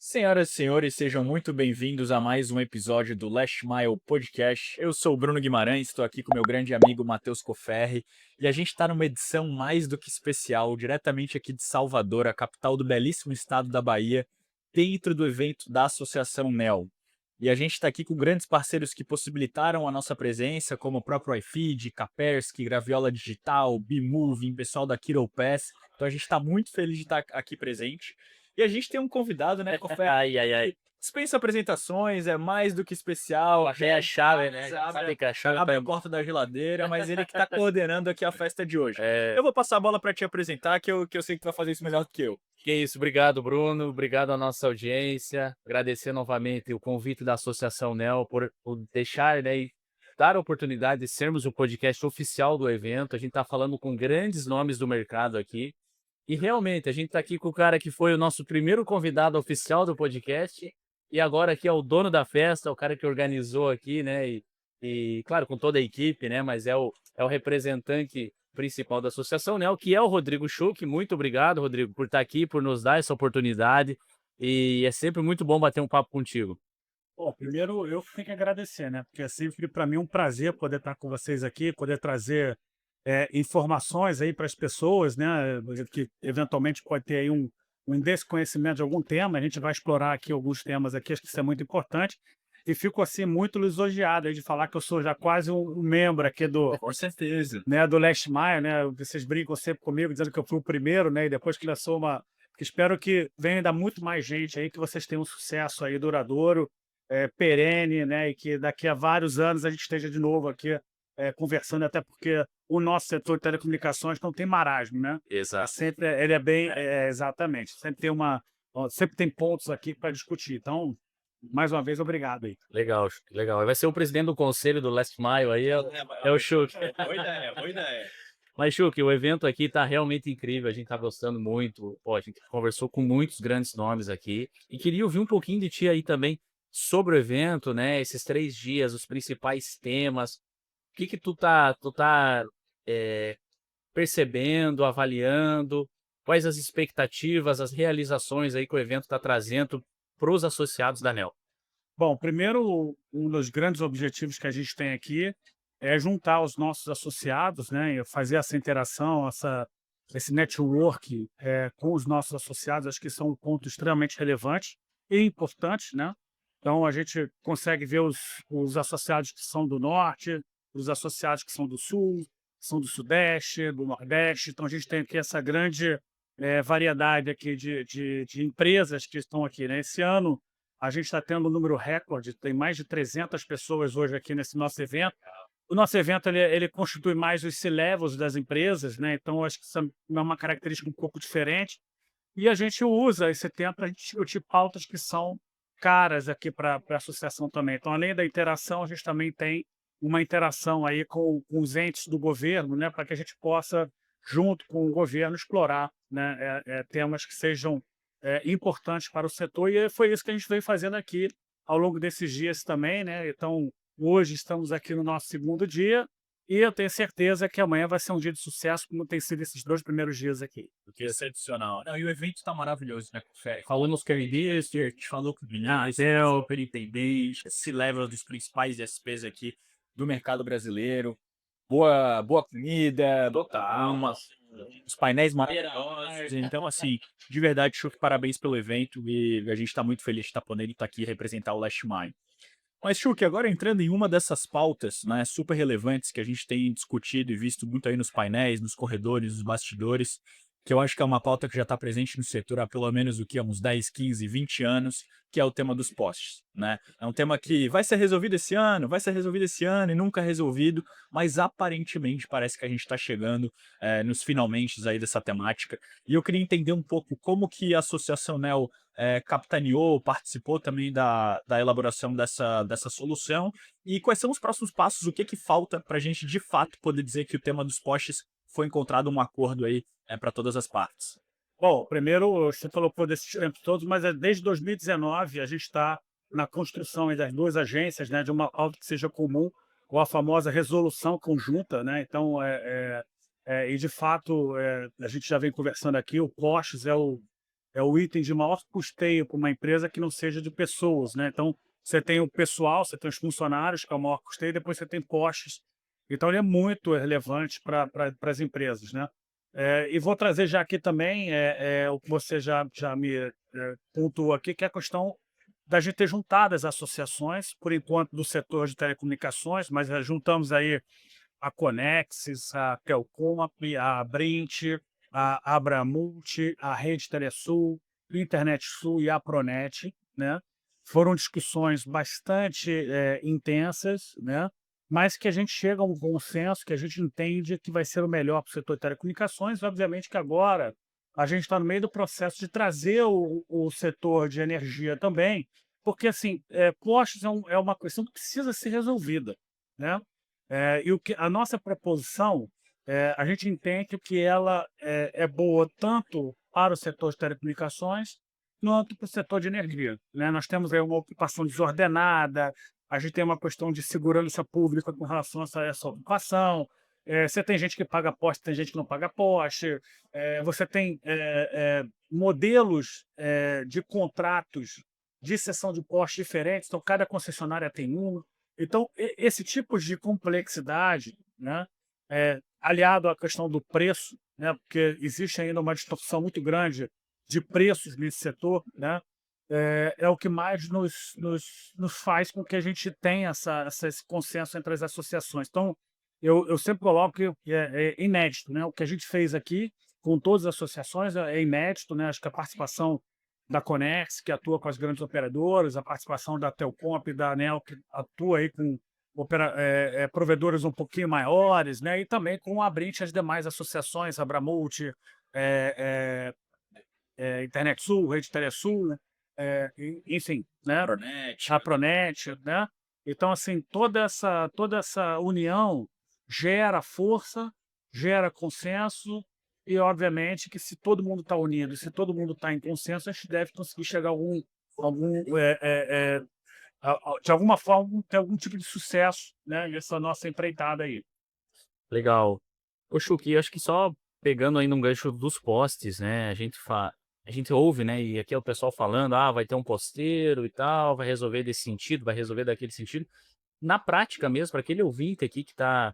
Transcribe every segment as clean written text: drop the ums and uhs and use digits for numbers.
Senhoras e senhores, sejam muito bem-vindos a mais um episódio do Last Mile Podcast. Eu sou o Bruno Guimarães, estou aqui com meu grande amigo Matheus Coferri e a gente está numa edição mais do que especial, diretamente aqui de Salvador, a capital do belíssimo estado da Bahia, dentro do evento da Associação NEL. E a gente está aqui com grandes parceiros que possibilitaram a nossa presença, como o próprio iFeed, Kaspersky, Graviola Digital, Bmoving, pessoal da Kiro Pass. Então a gente está muito feliz de estar aqui presente. E a gente tem um convidado, né, Cofé? Ai, ai, ai. Dispensa apresentações, é mais do que especial. Tem a chave, né? Sabe que a chave Abre a vai. porta da geladeira, mas ele que está coordenando aqui a festa de hoje. É, Eu vou passar a bola para te apresentar, que eu sei que tu vai fazer isso melhor do que eu. que isso, obrigado, Bruno. Obrigado à nossa audiência. Agradecer novamente o convite da Associação NEL por deixar, né, e dar a oportunidade de sermos o podcast oficial do evento. A gente está falando com grandes nomes do mercado aqui. E realmente, a gente está aqui com o cara que foi o nosso primeiro convidado oficial do podcast. E agora aqui é o dono da festa, o cara que organizou aqui, né? E claro, com toda a equipe, né? Mas é o representante principal da associação, né? O que é o Rodrigo Schuch. Muito obrigado, Rodrigo, por estar aqui, por nos dar essa oportunidade. E é sempre muito bom bater um papo contigo. Bom, primeiro eu que tenho que agradecer, né? Porque é sempre para mim um prazer poder estar com vocês aqui, poder trazer informações aí para as pessoas, né? Que eventualmente pode ter aí um desconhecimento de algum tema. A gente vai explorar aqui alguns temas aqui, acho que isso é muito importante. E fico assim muito lisonjeado aí de falar que eu sou já quase um membro aqui Com certeza. do Last Mile, né? Vocês brincam sempre comigo dizendo que eu fui o primeiro, né? E depois que lançou uma. Que espero que venha ainda muito mais gente aí, que vocês tenham um sucesso aí duradouro, perene, né? E que daqui a vários anos a gente esteja de novo aqui conversando, até porque o nosso setor de telecomunicações não tem marasmo, né? Exato. Ele é bem, exatamente. Sempre tem pontos aqui para discutir. Então, mais uma vez, obrigado aí. Legal, legal. Vai ser o presidente do conselho do Last Mile aí, é o Schuch. Boa ideia, boa ideia. Mas, Chuque, o evento aqui tá realmente incrível, a gente tá gostando muito. Pô, a gente conversou com muitos grandes nomes aqui e queria ouvir um pouquinho de ti aí também sobre o evento, né? Esses 3 dias, os principais temas. O que que tu tá eh, percebendo, avaliando? Quais as expectativas, as realizações aí que o evento está trazendo para os associados da NEL? Bom, primeiro, um dos grandes objetivos que a gente tem aqui é juntar os nossos associados, né, e fazer essa interação, esse network com os nossos associados. Acho que isso é um ponto extremamente relevante e importante, né? Então, a gente consegue ver os associados que são do norte, os associados que são do sul, são do sudeste, do nordeste. Então, a gente tem aqui essa grande variedade aqui de empresas que estão aqui, né? Esse ano, a gente está tendo um número recorde, tem mais de 300 pessoas hoje aqui nesse nosso evento. O nosso evento ele constitui mais os C-levels das empresas, né? Então, acho que isso é uma característica um pouco diferente. E a gente usa esse tempo para discutir pautas que são caras aqui para a associação também. Então, além da interação, a gente também tem uma interação aí com os entes do governo, né? Para que a gente possa, junto com o governo, explorar, né? Temas que sejam importantes para o setor. E foi isso que a gente vem fazendo aqui ao longo desses dias também, né? Então, hoje estamos aqui no nosso segundo dia e eu tenho certeza que amanhã vai ser um dia de sucesso, como tem sido esses 2 primeiros dias aqui. Que excepcional. Não, e o evento está maravilhoso, né, Cofé? Falamos com a Minister, a gente falou com o Vinhais, o Perintendente, esse level dos principais SPs aqui do mercado brasileiro. Boa comida, os painéis maravilhosos. Então, assim, de verdade, Chuck, parabéns pelo evento e a gente está muito feliz de estar podendo estar aqui e representar o Last Mile. Mas, Chuck, agora entrando em uma dessas pautas, né, super relevantes que a gente tem discutido e visto muito aí nos painéis, nos corredores, nos bastidores, que eu acho que é uma pauta que já está presente no setor há pelo menos há uns 10, 15, 20 anos, que é o tema dos postes, né? É um tema que vai ser resolvido esse ano, vai ser resolvido esse ano e nunca é resolvido, mas aparentemente parece que a gente está chegando nos finalmente aí dessa temática. E eu queria entender um pouco como que a Associação NEL capitaneou, participou também da elaboração dessa solução e quais são os próximos passos, o que que falta para a gente de fato poder dizer que o tema dos postes foi encontrado um acordo aí para todas as partes. Bom, primeiro, você falou por desses tempos todos, mas desde 2019 a gente está na construção aí das 2 agências, né, de uma algo que seja comum, com a famosa resolução conjunta, né? Então, e de fato, a gente já vem conversando aqui, o Postes é o item de maior custeio para uma empresa que não seja de pessoas, né? Então, você tem o pessoal, você tem os funcionários, que é o maior custeio, depois você tem postes. Então, ele é muito relevante para as empresas, né? E vou trazer já aqui também o que você já me pontuou aqui, que é a questão da gente ter juntado as associações, por enquanto, do setor de telecomunicações, mas juntamos aí a Conexis, a Telcomp, a Brint, a Abramult, a Rede Telesul, Internet Sul e a Pronet, né? Foram discussões bastante intensas, né? Mas que a gente chega a um consenso, que a gente entende que vai ser o melhor para o setor de telecomunicações. Obviamente que agora a gente está no meio do processo de trazer o setor de energia também, porque assim, postos é uma questão que precisa ser resolvida, né? E a nossa proposição, a gente entende que ela é boa tanto para o setor de telecomunicações quanto para o setor de energia, né? Nós temos aí uma ocupação desordenada, a gente tem uma questão de segurança pública com relação a essa ocupação. Você tem gente que paga poste, tem gente que não paga poste. Você tem modelos de contratos de cessão de poste diferentes, então cada concessionária tem um. Então, esse tipo de complexidade, né, aliado à questão do preço, né, porque existe ainda uma distorção muito grande de preços nesse setor, né, é o que mais nos faz com que a gente tenha esse consenso entre as associações. Então, eu sempre coloco que é inédito, né? O que a gente fez aqui com todas as associações é inédito, né? Acho que a participação da Conex, que atua com as grandes operadoras, a participação da Telcomp e da ANEEL, que atua aí com provedores um pouquinho maiores, né? E também com a Brint e as demais associações, a Abramult, Internet Sul, Rede Telesul, né? Enfim, né? Pronet. A Pronet, né? Então, assim, toda essa união gera força, gera consenso e, obviamente, que se todo mundo está unido, se todo mundo está em consenso, a gente deve conseguir chegar a de alguma forma, ter algum tipo de sucesso, né, nessa nossa empreitada aí. Legal. Ô, Chuck, eu acho que só pegando aí num gancho dos postes, né? A gente ouve, né? E aqui é o pessoal falando, vai ter um posteiro e tal, vai resolver desse sentido, vai resolver daquele sentido. Na prática mesmo, para aquele ouvinte aqui que tá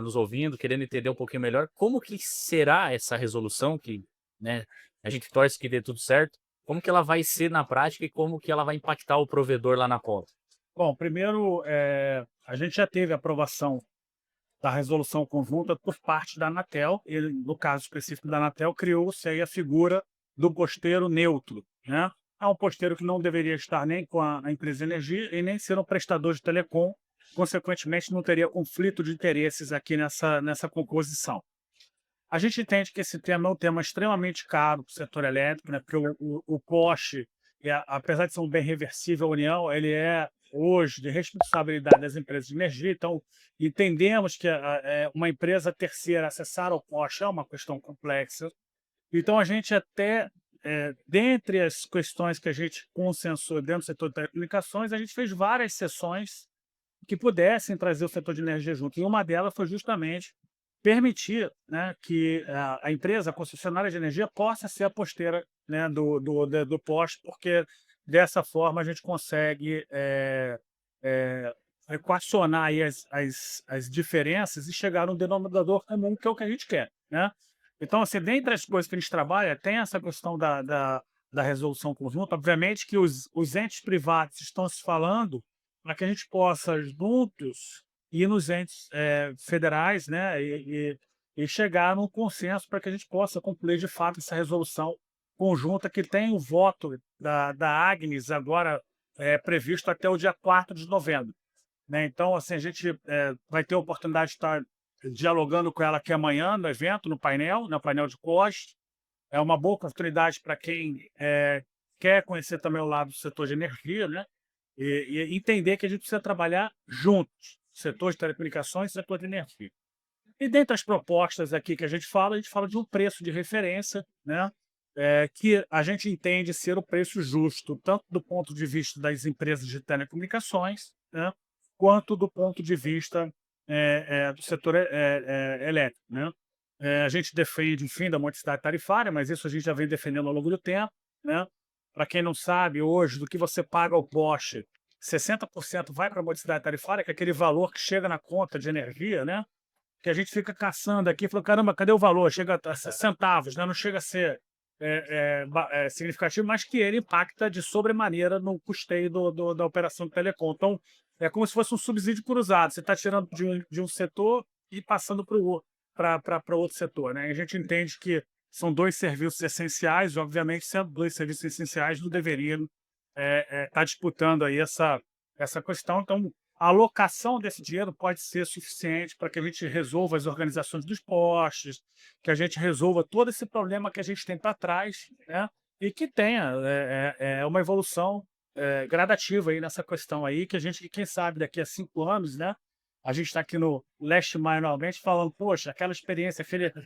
nos ouvindo, querendo entender um pouquinho melhor, como que será essa resolução que, né, a gente torce que dê tudo certo, como que ela vai ser na prática e como que ela vai impactar o provedor lá na ponta? Bom, primeiro, a gente já teve aprovação da resolução conjunta por parte da Anatel, e no caso específico da Anatel, criou-se aí a figura do posteiro neutro, né? É um posteiro que não deveria estar nem com a empresa de energia e nem ser um prestador de telecom, consequentemente não teria conflito de interesses aqui nessa composição. A gente entende que esse tema é um tema extremamente caro para o setor elétrico, né? Porque o poste, apesar de ser um bem reversível à União, ele é hoje de responsabilidade das empresas de energia. Então, entendemos que uma empresa terceira acessar o poste é uma questão complexa. Então, a gente até, dentre as questões que a gente consensou dentro do setor de telecomunicações, a gente fez várias sessões que pudessem trazer o setor de energia junto. E uma delas foi justamente permitir, né, que a empresa, a concessionária de energia, possa ser a posteira, né, do poste, porque dessa forma a gente consegue equacionar aí as diferenças e chegar num denominador comum, que é o que a gente quer, né? Então, assim, dentre as coisas que a gente trabalha, tem essa questão da resolução conjunta. Obviamente que os entes privados estão se falando para que a gente possa, juntos, ir nos entes federais, né, e chegar num consenso para que a gente possa concluir, de fato, essa resolução conjunta que tem o voto da Agnes agora previsto até o dia 4 de novembro. Né? Então, assim, a gente vai ter a oportunidade de estar dialogando com ela aqui amanhã no evento, no painel de COST. É uma boa oportunidade para quem quer conhecer também o lado do setor de energia, né? E entender que a gente precisa trabalhar juntos, setor de telecomunicações e setor de energia. E dentre as propostas aqui que a gente fala de um preço de referência, né? Que a gente entende ser o preço justo, tanto do ponto de vista das empresas de telecomunicações, né? Quanto do ponto de vista do setor elétrico, né? A gente defende o fim da modicidade tarifária, mas isso a gente já vem defendendo ao longo do tempo, né? Para quem não sabe, hoje, do que você paga ao poste, 60% vai para a modicidade tarifária, que é aquele valor que chega na conta de energia, né? Que a gente fica caçando aqui, falando, caramba, cadê o valor? Chega a centavos, né? Não chega a ser significativo, mas que ele impacta de sobremaneira no custeio da operação do telecom. Então, é como se fosse um subsídio cruzado. Você está tirando de um setor e passando para outro setor, né? E a gente entende que são dois serviços essenciais, e, obviamente, sendo dois serviços essenciais, não deveriam estar disputando aí essa questão. Então, a alocação desse dinheiro pode ser suficiente para que a gente resolva as organizações dos postes, que a gente resolva todo esse problema que a gente tem para trás, né? E que tenha uma evolução gradativa aí nessa questão aí, que a gente, quem sabe, daqui a 5 anos, né? A gente está aqui no Leste Manualmente falando, poxa, aquela experiência,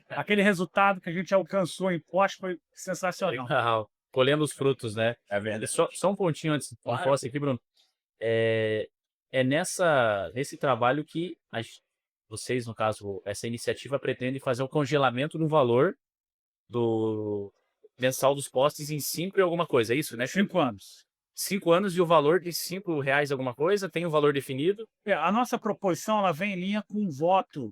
aquele resultado que a gente alcançou em pós foi sensacional. Legal. Colhendo os frutos, né? É verdade. Só um pontinho antes de posse aqui, Bruno. É nesse trabalho que vocês, no caso, essa iniciativa pretende fazer o congelamento do valor do mensal dos postes em 5 e alguma coisa, é isso, né? 5 anos. 5 anos e o valor de R$ 5 alguma coisa, tem o valor definido? A nossa proposição ela vem em linha com o voto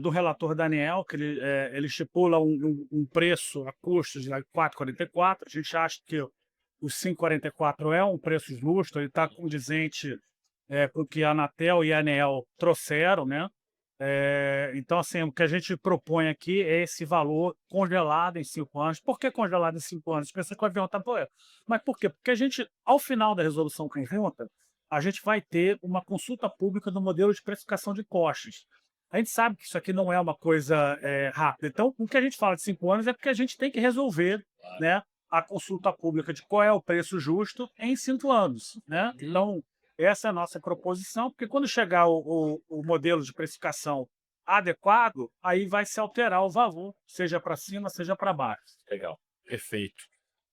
do relator Daniel, que ele estipula um preço a custos de 4,44. A gente acha que o 5,44 é um preço justo, ele está condizente com o que a Anatel e a ANEEL trouxeram, né? Então, assim, o que a gente propõe aqui é esse valor congelado em 5 anos. Por que congelado em 5 anos? As pessoas podem perguntar, pô, mas por quê? Porque a gente, ao final da resolução conjunta, a gente vai ter uma consulta pública do modelo de precificação de costos. A gente sabe que isso aqui não é uma coisa rápida. Então, o que a gente fala de 5 anos é porque a gente tem que resolver, né, a consulta pública de qual é o preço justo em 5 anos, né? Então, essa é a nossa proposição, porque quando chegar o modelo de precificação adequado, aí vai se alterar o valor, seja para cima, seja para baixo. Legal, perfeito.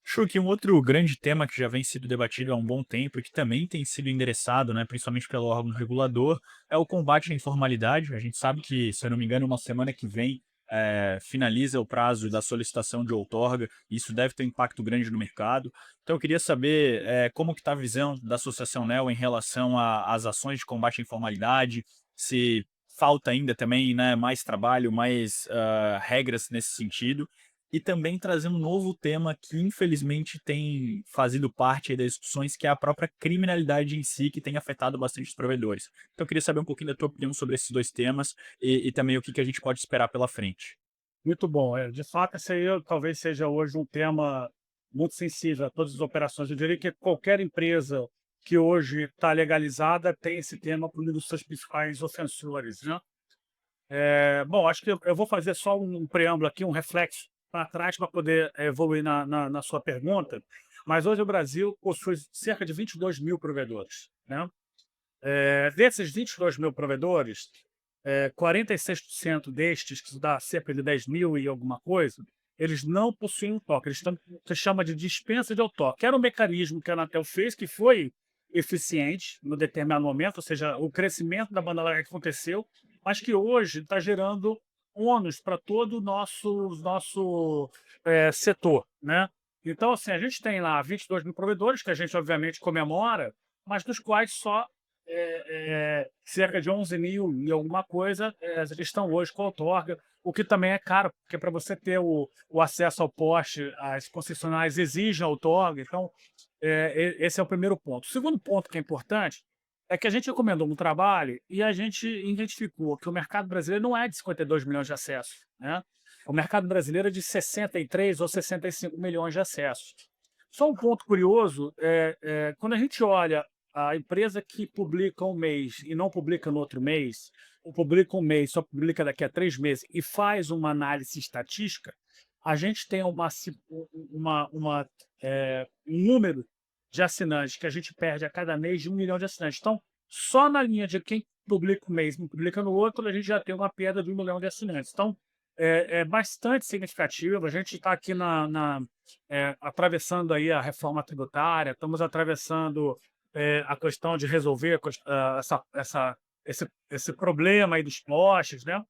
Chuck, um outro grande tema que já vem sendo debatido há um bom tempo e que também tem sido endereçado, né, principalmente pelo órgão regulador, é o combate à informalidade. A gente sabe que, se eu não me engano, uma semana que vem finaliza o prazo da solicitação de outorga, e isso deve ter um impacto grande no mercado. Então eu queria saber como que está a visão da Associação NEL em relação às ações de combate à informalidade, se falta ainda também, né, mais trabalho, mais regras nesse sentido, e também trazendo um novo tema que infelizmente tem fazido parte aí das discussões, que é a própria criminalidade em si, que tem afetado bastante os provedores. Então eu queria saber um pouquinho da tua opinião sobre esses dois temas e também o que a gente pode esperar pela frente. Muito bom. De fato, esse aí talvez seja hoje um tema muito sensível a todas as operações. Eu diria que qualquer empresa que hoje está legalizada tem esse tema como um dos seus principais ofensores, né? Bom, acho que eu vou fazer só um preâmbulo aqui, um reflexo para trás para poder evoluir na sua pergunta. Mas hoje o Brasil possui cerca de 22 mil provedores, né? Desses 22 mil provedores, 46% destes, que dá cerca de 10 mil e alguma coisa, eles não possuem outorga. Eles estão o que chama de dispensa de outorga, que era um mecanismo que a Anatel fez, que foi eficiente no determinado momento, ou seja, o crescimento da banda larga aconteceu, mas que hoje está gerando ônus para todo o nosso setor, né? Então, assim, a gente tem lá 22 mil provedores, que a gente obviamente comemora, mas dos quais só cerca de 11 mil e alguma coisa estão hoje com outorga, o que também é caro, porque para você ter o acesso ao poste, as concessionárias exigem outorga. Então, esse é o primeiro ponto. O segundo ponto que é importante é que a gente recomendou um trabalho e a gente identificou que o mercado brasileiro não é de 52 milhões de acessos, né? O mercado brasileiro é de 63 ou 65 milhões de acessos. Só um ponto curioso, quando a gente olha a empresa que publica um mês e não publica no outro mês, ou publica um mês, só publica daqui a 3 meses e faz uma análise estatística, a gente tem um número de assinantes que a gente perde a cada mês de 1 milhão de assinantes. Então, só na linha de quem publica um mês e não publica no outro, a gente já tem uma perda de 1 milhão de assinantes. Então, é bastante significativo. A gente está aqui atravessando aí a reforma tributária, estamos atravessando a questão de resolver esse problema aí dos postes, né?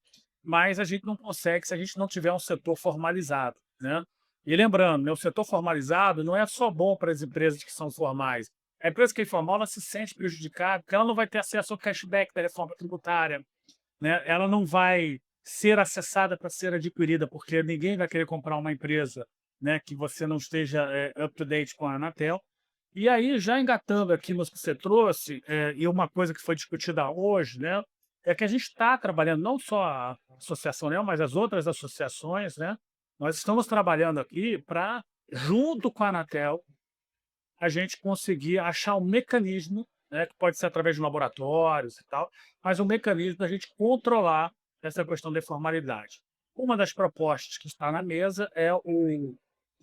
mas a gente não consegue se a gente não tiver um setor formalizado, né? E lembrando, né, o setor formalizado não é só bom para as empresas que são formais. A empresa que é informal, ela se sente prejudicada, porque ela não vai ter acesso ao cashback da reforma tributária, né? Ela não vai ser acessada para ser adquirida, porque ninguém vai querer comprar uma empresa, né, que você não esteja up to date com a Anatel. E aí, já engatando aqui no que você trouxe, e uma coisa que foi discutida hoje, né, é que a gente está trabalhando, não só a Associação NEL, mas as outras associações, né, nós estamos trabalhando aqui para, junto com a Anatel, a gente conseguir achar um mecanismo, né, que pode ser através de laboratórios e tal, mas um mecanismo da gente controlar essa questão da informalidade. Uma das propostas que está na mesa é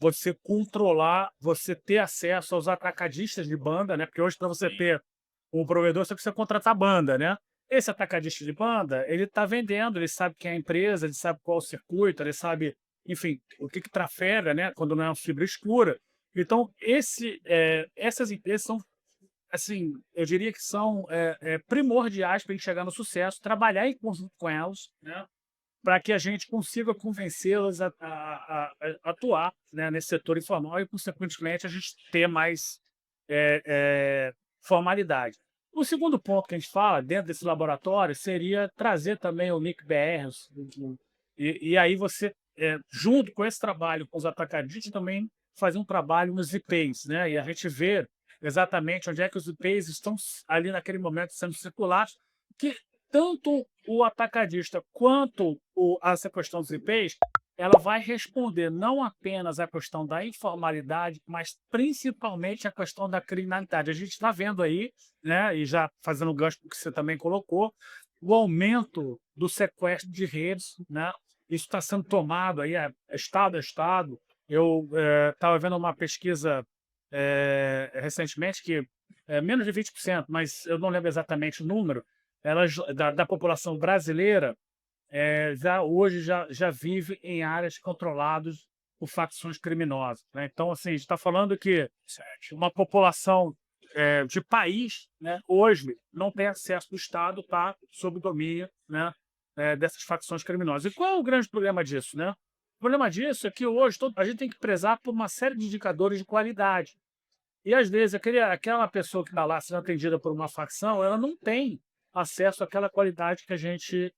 você controlar, você ter acesso aos atacadistas de banda, né? Porque hoje, para você ter um provedor, você precisa contratar banda, né? Esse atacadista de banda, ele está vendendo, ele sabe quem é a empresa, ele sabe qual é o circuito, ele sabe, enfim, o que trafega, né? Quando não é uma fibra escura. Então, essas empresas são, assim, eu diria que são primordiais para a gente chegar no sucesso, trabalhar em conjunto com elas, né, para que a gente consiga convencê-las a atuar, né, nesse setor informal e, consequentemente, a gente ter mais formalidade. O segundo ponto que a gente fala dentro desse laboratório seria trazer também o NIC-BR, e aí você, junto com esse trabalho com os atacadistas, também fazer um trabalho nos IPs, né? E a gente vê exatamente onde é que os IPs estão ali naquele momento sendo circulados, que tanto o atacadista quanto essa questão dos IPs, ela vai responder não apenas à questão da informalidade, mas principalmente à questão da criminalidade. A gente está vendo aí, né, e já fazendo o gancho que você também colocou, o aumento do sequestro de redes, né? Isso está sendo tomado aí, estado a estado. Eu estava vendo uma pesquisa recentemente que menos de 20%, mas eu não lembro exatamente o número, da população brasileira hoje já vive em áreas controladas por facções criminosas, né? Então, assim, a gente está falando que uma população de país, né, hoje não tem acesso do Estado, está sob domínio, né, dessas facções criminosas. E qual é o grande problema disso, né? O problema disso é que hoje a gente tem que prezar por uma série de indicadores de qualidade. E, às vezes, aquela pessoa que está lá sendo atendida por uma facção, ela não tem acesso àquela qualidade que a gente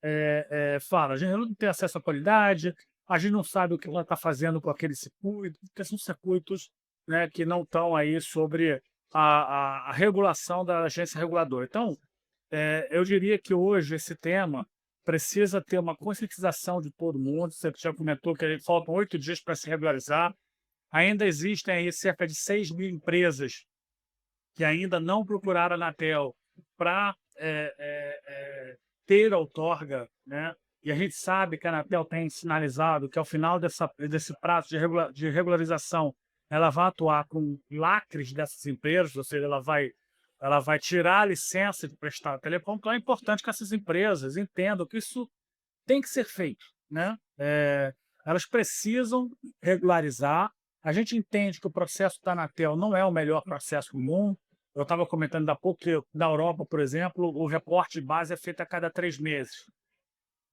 fala. A gente não tem acesso à qualidade, a gente não sabe o que ela está fazendo com aquele circuito, porque são circuitos, né, que não estão aí sobre a regulação da agência reguladora. Então, eu diria que hoje esse tema precisa ter uma conscientização de todo mundo. Você já comentou que faltam 8 dias para se regularizar. Ainda existem aí cerca de 6.000 empresas que ainda não procuraram a Anatel para ter outorga, né? E a gente sabe que a Anatel tem sinalizado que ao final desse prazo de regularização ela vai atuar com lacres dessas empresas, ou seja, ela vai tirar a licença de prestar telecom. Então é importante que essas empresas entendam que isso tem que ser feito, né? Elas precisam regularizar. A gente entende que o processo da Anatel não é o melhor processo do mundo. Eu estava comentando há pouco que na Europa, por exemplo, o reporte de base é feito a cada 3 meses.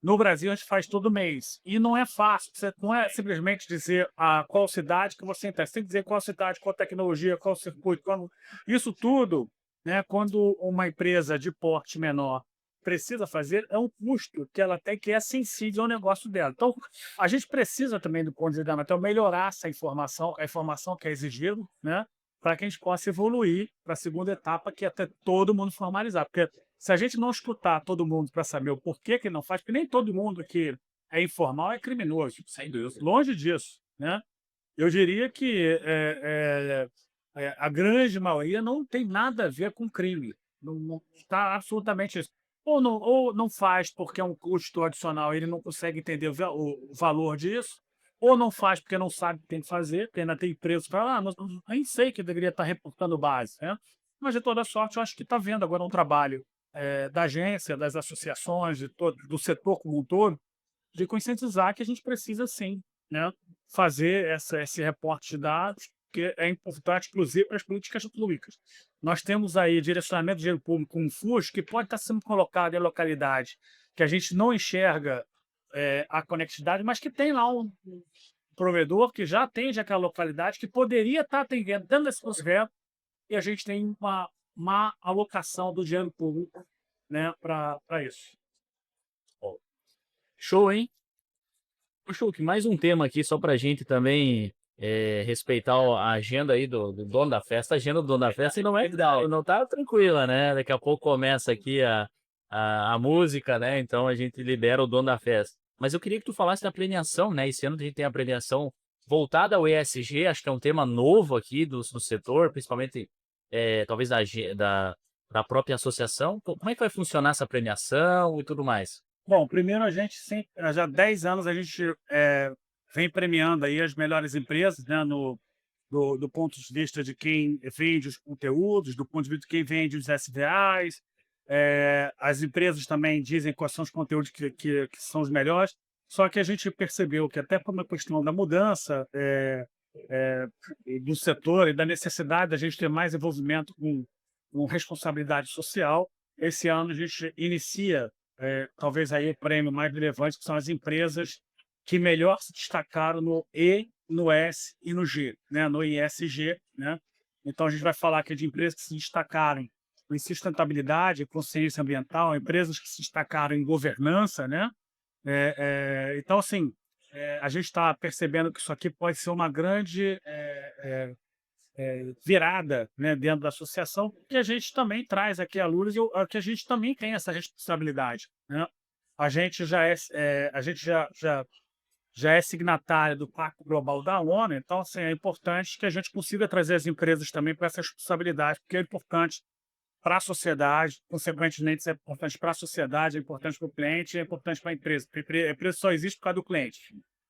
No Brasil, a gente faz todo mês. E não é fácil. Você não é simplesmente dizer qual cidade que você interessa. Você tem que dizer qual cidade, qual tecnologia, qual circuito. Isso tudo, né, quando uma empresa de porte menor precisa fazer, é um custo que ela tem que é sensível ao negócio dela. Então, a gente precisa também, do ponto de vista da Anatel, melhorar essa informação, a informação que é exigida, né, para que a gente possa evoluir para a segunda etapa, que é ter todo mundo formalizado. Porque se a gente não escutar todo mundo para saber o porquê que não faz, porque nem todo mundo que é informal é criminoso. Sem dúvida. Longe disso, né? Eu diria que a grande maioria não tem nada a ver com crime. Não está absolutamente isso. Ou não faz porque é um custo adicional, ele não consegue entender o valor disso, ou não faz porque não sabe o que tem que fazer, porque ainda tem preço para nem sei que deveria estar reportando base, né? Mas, de toda sorte, eu acho que está vendo agora um trabalho da agência, das associações, do setor como um todo, de conscientizar que a gente precisa, sim, né, fazer esse reporte de dados, que é importante, inclusive, para as políticas públicas. Nós temos aí direcionamento de dinheiro público com o FUS, que pode estar sendo colocado em localidade que a gente não enxerga a conectividade, mas que tem lá um provedor que já atende aquela localidade, que poderia estar atendendo dentro desse projeto, e a gente tem uma má alocação do dinheiro público, né, para isso. Show, hein? Ô, Chuck, mais um tema aqui só pra gente também respeitar a agenda aí do dono da festa. A agenda do dono da festa não tá tranquila, né? Daqui a pouco começa aqui a música, né? Então a gente libera o dono da festa. Mas eu queria que tu falasse da premiação, né? Esse ano a gente tem a premiação voltada ao ESG, acho que é um tema novo aqui do setor, principalmente talvez da própria associação. Como é que vai funcionar essa premiação e tudo mais? Bom, primeiro a gente sempre, já há 10 anos a gente vem premiando aí as melhores empresas, né, do ponto de vista de quem vende os conteúdos, do ponto de vista de quem vende os SVAs. As empresas também dizem quais são os conteúdos que são os melhores, só que a gente percebeu que até por uma questão da mudança do setor e da necessidade da gente ter mais envolvimento com responsabilidade social, esse ano a gente inicia talvez aí o prêmio mais relevante, que são as empresas que melhor se destacaram no E, no S e no G, né? No ISG, né? Então a gente vai falar aqui de empresas que se destacaram em sustentabilidade, consciência ambiental, empresas que se destacaram em governança, né? Então, assim, a gente está percebendo que isso aqui pode ser uma grande virada, né, dentro da associação, que a gente também traz aqui à luz, que a gente também tem essa responsabilidade, né? A gente já é signatário do Pacto Global da ONU, então assim, é importante que a gente consiga trazer as empresas também para essa responsabilidade, porque é importante para a sociedade, consequentemente é importante para a sociedade, é importante para o cliente, é importante para a empresa. A empresa só existe por causa do cliente.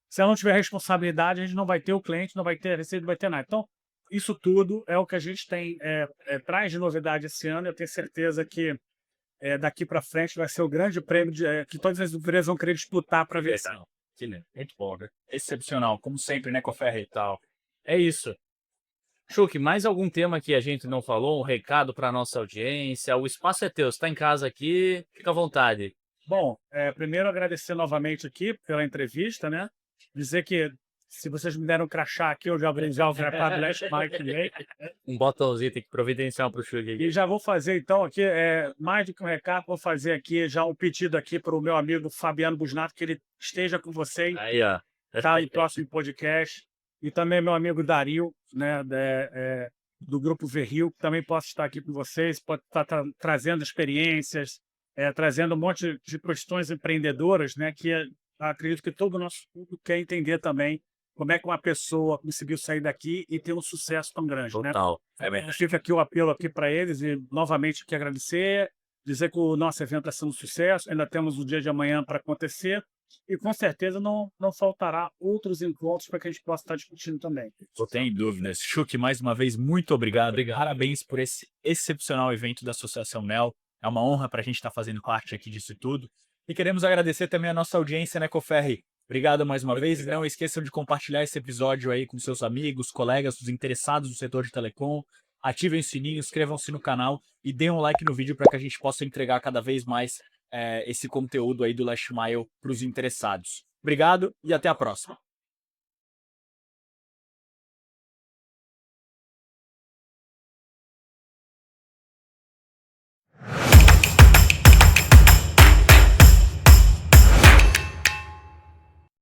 Se ela não tiver responsabilidade, a gente não vai ter o cliente, não vai ter receita, não vai ter nada. Então, isso tudo é o que a gente tem traz de novidade esse ano. Eu tenho certeza que daqui para frente vai ser o grande prêmio que todas as empresas vão querer disputar para ver. Muito bom, né? Excepcional, como sempre, né, Coferri e tal. É isso. Chuck, mais algum tema que a gente não falou? Um recado para nossa audiência? O espaço é teu, você está em casa aqui, fica à vontade. Bom, primeiro agradecer novamente aqui pela entrevista, né? Dizer que se vocês me deram um crachá aqui, eu já abri já o recado Last Mike. Um botãozinho tem que providenciar para o Chuck aqui. E já vou fazer então aqui, mais do que um recado, vou fazer aqui já um pedido aqui para o meu amigo Fabiano Busnato, que ele esteja com vocês, Aí, ó. tá, em próximo podcast. E também meu amigo Dario, né, do Grupo Verril, que também possa estar aqui com vocês, pode estar trazendo experiências, trazendo um monte de questões empreendedoras, né, que acredito que todo o nosso público quer entender também como é que uma pessoa conseguiu sair daqui e ter um sucesso tão grande. Total. Né? Fica aqui o apelo aqui para eles e novamente aqui agradecer, dizer que o nosso evento está sendo um sucesso, ainda temos o dia de amanhã para acontecer e com certeza não faltará outros encontros para que a gente possa estar discutindo também. Não tem dúvidas. Chuck, mais uma vez, muito obrigado. Parabéns por esse excepcional evento da Associação NEL. É uma honra para a gente estar fazendo parte aqui disso tudo. E queremos agradecer também a nossa audiência, né, Coferri? Obrigado mais uma vez. Não esqueçam de compartilhar esse episódio aí com seus amigos, colegas, os interessados no setor de telecom. Ativem o sininho, inscrevam-se no canal e deem um like no vídeo para que a gente possa entregar cada vez mais esse conteúdo aí do Last Mile para os interessados. Obrigado e até a próxima.